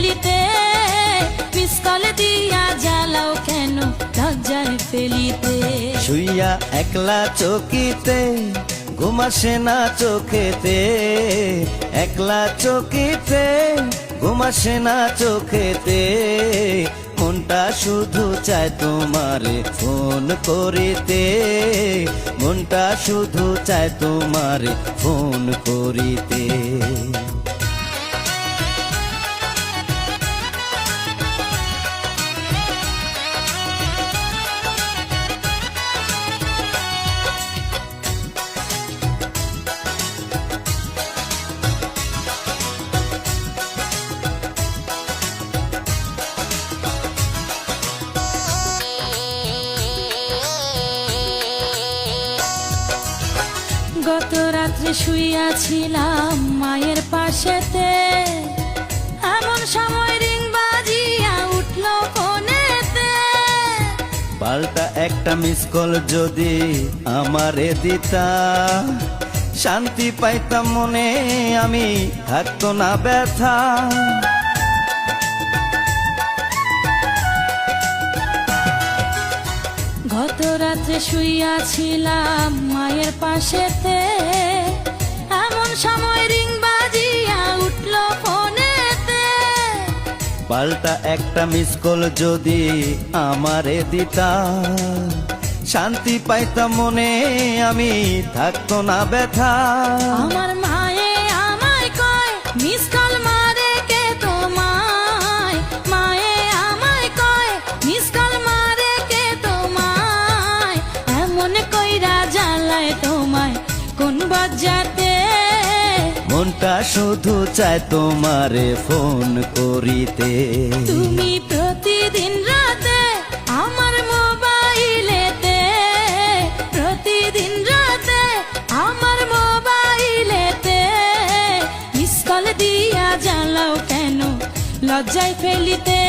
ফেলিতে, miss call দিয়া জ্বালাও কেন লজ্জায় ফেলিতে। শুইয়া একলা চকিতে ঘুম আসে না চোখেতে, একলা চকিতে ঘুম আসে না চোখেতে, মনটা শুধু চায় তোমারে ফোন করিতে, মনটা শুধু চায় তোমারে ফোন করিতে। গত রাত্রে শুইয়াছিলাম মায়ের পাশেতে, এমন সময় রিং বাজিয়া উঠলো ফোনেতে। পাল্টা একটা মিস কল যদি আমারে দিতা, শান্তি পাইতাম মনে, আমি থাকতো না ব্যথা। গত রাত্রে শুইয়াছিলাম মায়ের পাশেতে, এমন সময় রিং বাজিয়া উঠলো ফোনেতে। পাল্টা একটা মিস কল যদি আমারে দিতা, শান্তি পাইতাম মনে, আমি থাকতো না ব্যথা। আমার মায়ে আমায় কয় মিস কল মারে কে তোমায়, মায়ে আমায় কয় মিস কল মারে কে তোমায়, এমন কইরা জ্বালায় তোমায় কোন বজ্জাতে। মনটা শুধু চায় তোমারে ফোন করিতে, তুমি প্রতিদিন রাতে আমার মোবাইলেতে, প্রতিদিন রাতে আমার মোবাইলেতে, মিস কল দিয়া জ্বালাও কেন লজ্জায় ফেলিতে,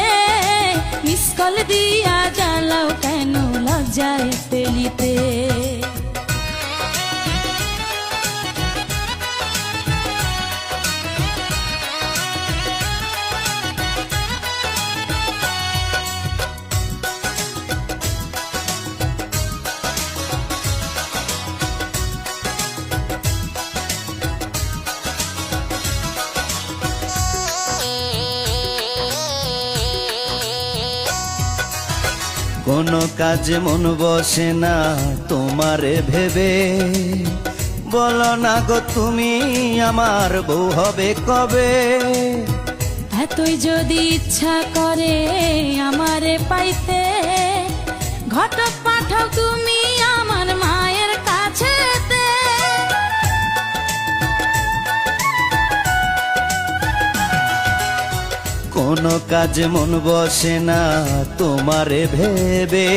মিস কল দিয়া জ্বালাও কেন লজ্জায় ফেলিতে। কোনো কাজে মন বসে না তোমারে ভেবে, বলো না গো তুমি আমার বউ হবে কবে। এতই যদি ইচ্ছা করে আমারে পাইতে, ঘটক পাঠাও তুমি আমার মায়ের কাছেতে। কোনো কাজে মন বসে না তোমারে ভেবে,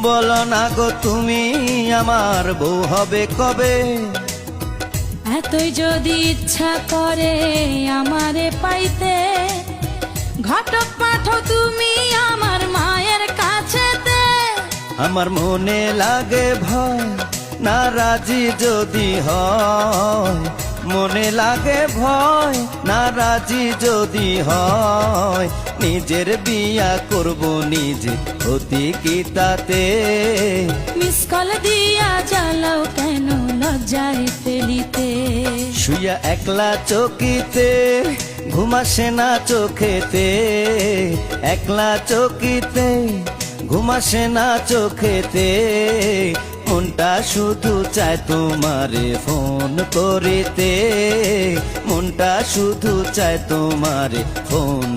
বলো না গো তুমি আমার বউ হবে কবে। এতই যদি ইচ্ছা করে আমারে পাইতে, ঘটক পাঠাও তুমি আমার মায়ের কাছেতে। আমার মনে লাগে ভয় না রাজি যদি হয়, মনে লাগে ভয় না রাজি যদি হয়, নিজের বিয়া করব নিজে হতি কি তাতে। মিস কল দিয়া জ্বালাও কেন লজ্জায় ফেলিতে, শুইয়া একলা চকিতে ঘুম আসে না চোখেতে, একলা চকিতে ঘুম আসে না চোখেতে, মনটা শুধু চায় তোমারে ফোন করিতে, মনটা শুধু চায় তোমারে ফোন